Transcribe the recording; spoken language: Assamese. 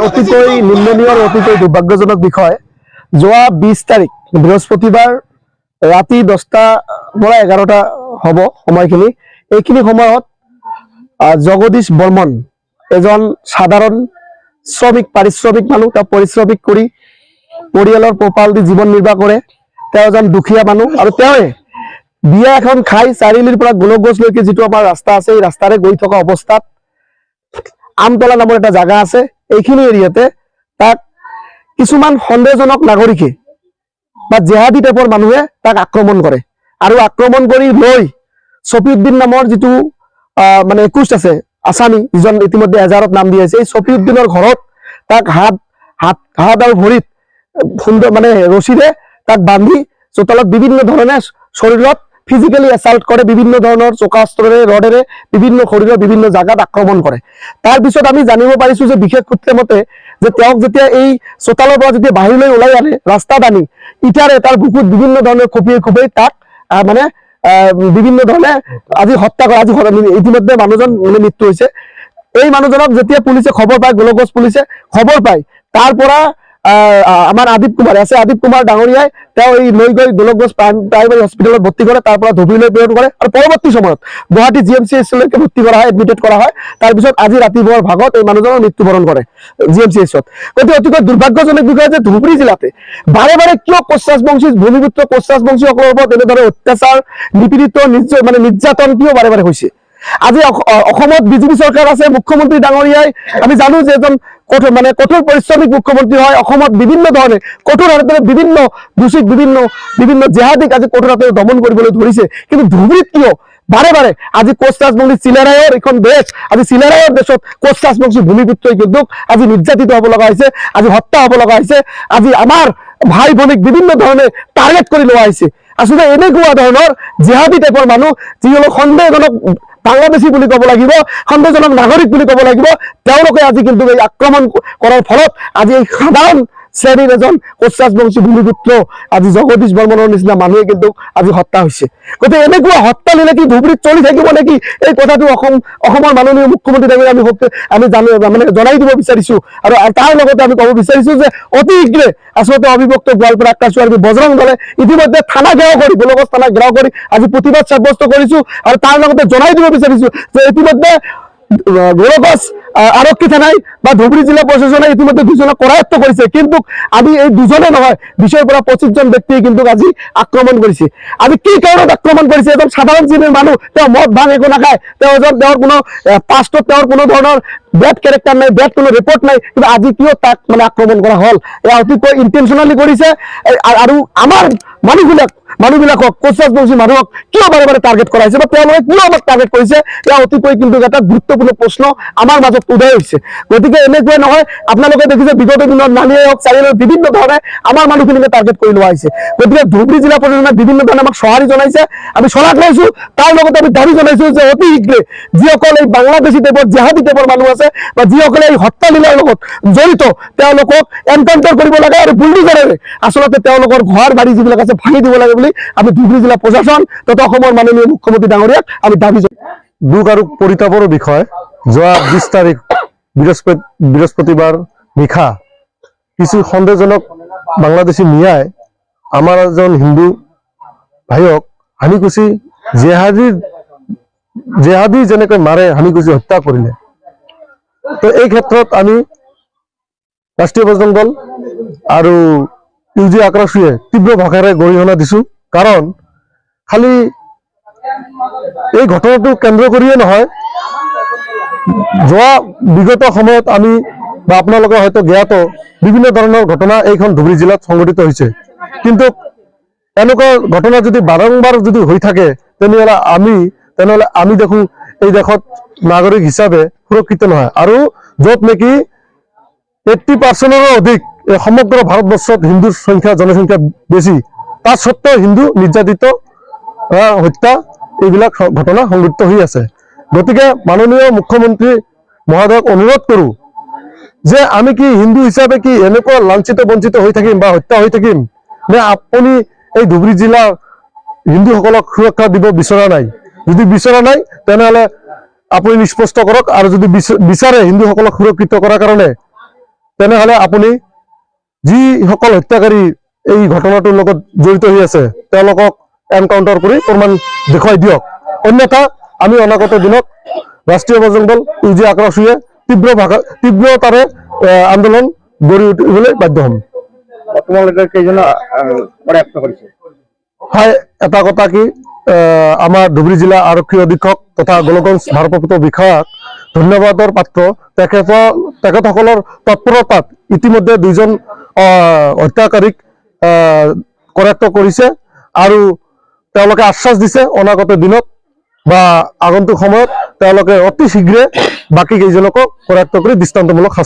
অতিকৈ নিন্দনীয় আৰু অতিকৈ দুৰ্ভাগ্যজনক বিষয়। যোৱা 20 তাৰিখ বৃহস্পতিবাৰ ৰাতি 10টা পৰা 11টা হ'ব সময়খিনি। এইখিনি সময়ত জগদীশ বৰ্মন এজন সাধাৰণ শ্ৰমিক, পাৰিশ্ৰমিক মানুহ। তেওঁ পৰিশ্ৰমিক কৰি পৰিয়ালৰ পোহপাল দি জীৱন নিৰ্বাহ কৰে। তেওঁ এজন দুখীয়া মানুহ আৰু তেওঁৱে বিয়া এখন খাই চাৰিআলিৰ পৰা গোলকগঞ্জলৈকে যিটো আমাৰ ৰাস্তা আছে, এই ৰাস্তাৰে গৈ থকা অৱস্থাত আমতলা নামৰ এটা জাগা আছে, এইখিনি এৰিয়াতে তাক কিছুমান সন্দেহজনক নাগৰিকে বা জেহাদী টাইপৰ মানুহে তাক আক্ৰমণ কৰে আৰু আক্ৰমণ কৰি লৈ ছফিউদ্দিন নামৰ যিটো মানে একুষ্ট আছে আছামী, যিজন ইতিমধ্যে এজাহাৰত নাম দি আছে, এই ছফিউদ্দিনৰ ঘৰত তাক হাত আৰু ভৰিত সুন্দৰ মানে ৰছীৰে তাক বান্ধি চোতালত বিভিন্ন ধৰণে শৰীৰত ফিজিকেলি এছাল্ট কৰে, বিভিন্ন ধৰণৰ চোকাস্ত্ৰৰে ৰডেৰে বিভিন্ন শৰীৰৰ বিভিন্ন জাগাত আক্ৰমণ কৰে। তাৰ পিছত আমি জানিব পাৰিছো যে বিশেষ সূত্ৰে মতে যে তেওঁক যেতিয়া এই চোতালৰ পৰা যেতিয়া বাহিৰলৈ ওলাই আনে, ৰাস্তাত আনি ইটাৰে তাৰ বুকুত বিভিন্ন ধৰণে খুপিয়াই তাক মানে বিভিন্ন ধৰণে আজি হত্যা কৰে। আজি ইতিমধ্যে মানুহজন মানে মৃত্যু হৈছে। এই মানুহজনক যেতিয়া পুলিচে খবৰ পায়, গোলকগঞ্জ পুলিচে খবৰ পায়, তাৰ পৰা আমাৰ আদিপ কুমাৰ আছে, আদিপ কুমাৰ ডাঙৰীয়াই তেওঁ এই লৈ গৈ গোলকগঞ্জ প্ৰাইমাৰী হস্পিটেলত ভৰ্তি কৰে, তাৰ পৰা ধুবুৰীলৈ প্ৰেৰণ কৰে আৰু পৰৱৰ্তী সময়ত গুৱাহাটী GMCHলৈকে ভৰ্তি কৰা হয়, এডমিটেড কৰা হয়। তাৰপিছত আজি ৰাতিপুৱাৰ ভাগত এই মানুহজনৰ মৃত্যুবৰণ কৰে GMCHত। গতিকে অতিকৈ দুৰ্ভাগ্যজনক বিষয় যে ধুবুৰী জিলাতে বাৰে বাৰে কিয় কোচ-ৰাজবংশী, ভূমিপুত্ৰ কোচ-ৰাজবংশীসকলৰ ওপৰত এনেদৰে অত্যাচাৰ, নিপীড়িত, মানে নিৰ্যাতন কিয় বাৰে বাৰে হৈছে। আজি অসমত বিজেপি চৰকাৰ আছে, মুখ্যমন্ত্ৰী ডাঙৰীয়াই আমি জানো যে এজন কঠোৰ পৰিশ্ৰমিক মুখ্যমন্ত্ৰী হয়। অসমত বিভিন্ন ধৰণে কঠোৰ হাতেৰে বিভিন্ন দোষীক, বিভিন্ন জেহাদীক আজি কঠোৰ হাতেৰে দমন কৰিবলৈ ধৰিছে। কিন্তু ধুবুৰীত কিয় বাৰে বাৰে আজি কোচ-ৰাজবংশী চিলাৰায়ৰ এখন দেশ, আজি চিলাৰায়ৰ দেশত কোচ-ৰাজবংশী ভূমিপুত্ৰই কিন্তু আজি নিৰ্যাতিত হ'ব লগা হৈছে, আজি হত্যা হ'ব লগা হৈছে, আজি আমাৰ ভাই ভনীক বিভিন্ন ধৰণে টাৰ্গেট কৰি লোৱা হৈছে। আচলতে এনেকুৱা ধৰণৰ জেহাদী টাইপৰ মানুহ, যিসকলক সন্দেহজনক বাংলাদেশী বুলি ক'ব লাগিব, সন্দেহজনক নাগৰিক বুলি ক'ব লাগিব, তেওঁলোকে আজি কিন্তু এই আক্ৰমণ কৰাৰ ফলত আজি এই সাধাৰণ শ্ৰেণীৰ এজন কোচ-ৰাজবংশী ভূমিপুত্ৰ আজি জগদীশ বৰ্মনৰ নিচিনা মানুহে কিন্তু আজি হত্যা হৈছে। গতিকে এনেকুৱা হত্যা লীলা কি ধুবুৰীত চলি থাকিব নেকি? এই কথাটো অসমৰ মাননীয় মুখ্যমন্ত্ৰী ডাঙৰীয়াই আমি মানে জনাই দিব বিচাৰিছো। আৰু তাৰ লগতে আমি ক'ব বিচাৰিছো যে অতি শীঘ্ৰে আচলতে অবিভক্ত গোৱালপাৰা কাছুৱা আৰ্মি বজৰং দলে ইতিমধ্যে থানা ঘেৰাও কৰি, গোলকগঞ্জ থানা ঘেৰাও কৰি আজি প্ৰতিবাদ সাব্যস্ত কৰিছো। আৰু তাৰ লগতে জনাই দিব বিচাৰিছো যে ইতিমধ্যে গোলকগঞ্জ আৰক্ষী থানাই বা ধুবুৰী জিলা প্ৰশাসনে ইতিমধ্যে দুজনক কৰায়ত্ব কৰিছে। কিন্তু আমি এই দুজনে নহয়, 20ৰ পৰা 25জন ব্যক্তিয়ে কিন্তু আজি আক্ৰমণ কৰিছে। আজি কি কাৰণত আক্ৰমণ কৰিছে? এজন সাধাৰণ শ্ৰেণীৰ মানুহ, তেওঁ মদ ভাং একো নাখায়, তেওঁৰ কোনো পাষ্টত তেওঁৰ কোনো ধৰণৰ বেড কেৰেক্টাৰ নাই, বেড কোনো ৰিপৰ্ট নাই, কিন্তু আজি কিয় তাক মানে আক্ৰমণ কৰা হ'ল? এয়া অতিকৈ ইণ্টেনশ্যনেলি কৰিছে। আৰু আমাৰ মানুহবিলাকক কোচ-ৰাজবংশী মানুহক কিয় বাৰে বাৰে টাৰ্গেট কৰা হৈছে বা তেওঁলোকে কিয় আমাক টাৰ্গেট কৰিছে? এয়া অতিকৈ কিন্তু এটা গুৰুত্বপূৰ্ণ প্ৰশ্ন আমাৰ মাজত উদয় হৈছে। গতিকে এনেকুৱাই নহয়, আপোনালোকে দেখিছে বিগত দিনত নালিয়াই হওক, চাৰিআলিৰ বিভিন্ন ধৰণে আমাৰ মানুহখিনিকে টাৰ্গেট কৰি লোৱা হৈছে। গতিকে ধুবুৰী জিলা প্ৰশাসনে বিভিন্ন ধৰণে আমাক সঁহাৰি জনাইছে, আমি শলাগ লৈছো। তাৰ লগতে আমি দাবী জনাইছো যে অতি শীঘ্ৰে যিসকল এই বাংলাদেশী টাইপৰ জেহাদী টাইপৰ মানুহ আছে বা যিসকলে এই হত্যা লীলাৰ লগত জড়িত, তেওঁলোকক এনকাউণ্টাৰ কৰিব লাগে আৰু বুলডোজাৰেৰে আচলতে তেওঁলোকৰ ঘৰ বাৰী যিবিলাক আছে ভাঙি দিব লাগে বুলি আমি ধুবুৰী জিলা প্ৰশাসন তথা অসমৰ মাননীয় মুখ্যমন্ত্ৰী ডাঙৰীয়াক আমি দাবী জনাইছো। দুখ আৰু পৰিতাপৰ বিষয়, যোৱা 20 তাৰিখ বৃহস্পতিবাৰ নিশা কিছু সন্দেহজনক বাংলাদেশী মিয়াই আমাৰ এজন হিন্দু ভাইক হানিকুচি জেহাদী যেনেকৈ মাৰে হানিকুচি হত্যা কৰিলে। তো এই ক্ষেত্ৰত আমি ৰাষ্ট্ৰীয় বজৰং দল আৰু UG আক্ৰাসুৱে তীব্ৰ ভাষাৰে গৰিহণা দিছো। কাৰণ খালি এই ঘটনাটো কেন্দ্ৰ কৰিয়ে নহয়, যোৱা বিগত সময়ত আমি বা আপোনালোকে হয়তো জ্ঞাত বিভিন্ন ধৰণৰ ঘটনা এইখন ধুবুৰী জিলাত সংঘটিত হৈছে। কিন্তু এনেকুৱা ঘটনা যদি বাৰম্বাৰ যদি হৈ থাকে, তেনেহ'লে আমি দেখোঁ এই দেশত নাগৰিক হিচাপে সুৰক্ষিত নহয়। আৰু য'ত নেকি 80%ৰো অধিক সমগ্ৰ ভাৰতবৰ্ষত হিন্দুৰ জনসংখ্যা বেছি, তাৰ সত্ত্বেও হিন্দু নিৰ্যাতিত, হত্যা এইবিলাক ঘটনা সংঘটিত হৈ আছে। গতিকে মাননীয় মুখ্যমন্ত্ৰী মহোদয়ক অনুৰোধ কৰোঁ যে আমি কি হিন্দু হিচাপে কি এনেকুৱা লাঞ্ছিত বঞ্চিত হৈ থাকিম বা হত্যা হৈ থাকিম নে? আপুনি এই ধুবুৰী জিলাৰ হিন্দুসকলক সুৰক্ষা দিব বিচৰা নাই? যদি বিচৰা নাই, তেনেহ'লে আপুনি নিষ্পষ্ট কৰক, আৰু যদি বিচাৰে হিন্দুসকলক সুৰক্ষিত কৰাৰ কাৰণে তেনেহলে আপুনি যিসকল হত্যাকাৰী এই ঘটনাটোৰ লগত জড়িত হৈ আছে তেওঁলোকক এনকাউণ্টাৰ কৰি প্ৰমাণ দেখুৱাই দিয়ক। অন্যথা আমি অনাগত দিনত ৰাষ্ট্ৰীয় বজৰং দল ইউজি আক্ৰমণে তীব্ৰতাৰে আন্দোলন গঢ়ি উঠিবলৈ বাধ্য হ'ম। তোমালোকে কেইজন পৰ্যাপ্ত কৰিছে? হয়, এটা কথা কি, আমাৰ ধুবুৰী জিলা আৰক্ষী অধীক্ষক তথা গোলকগঞ্জ ভাৰপ্ৰাপ্ত বিষয়াক ধন্যবাদৰ পাত্ৰ। তেখেতসকলৰ তৎপৰতাত ইতিমধ্যে 2জন হত্যাকাৰীক কৰায়ত্ব কৰিছে, আৰু তেওঁলোকে আশ্বাস দিছে অনাগত দিনত বা আগন্তুক সময়ত তেওঁলোকে অতি শীঘ্ৰে বাকী কেইজনকো কৰায়ত্ব কৰি দৃষ্টান্তমূলক শাস্তি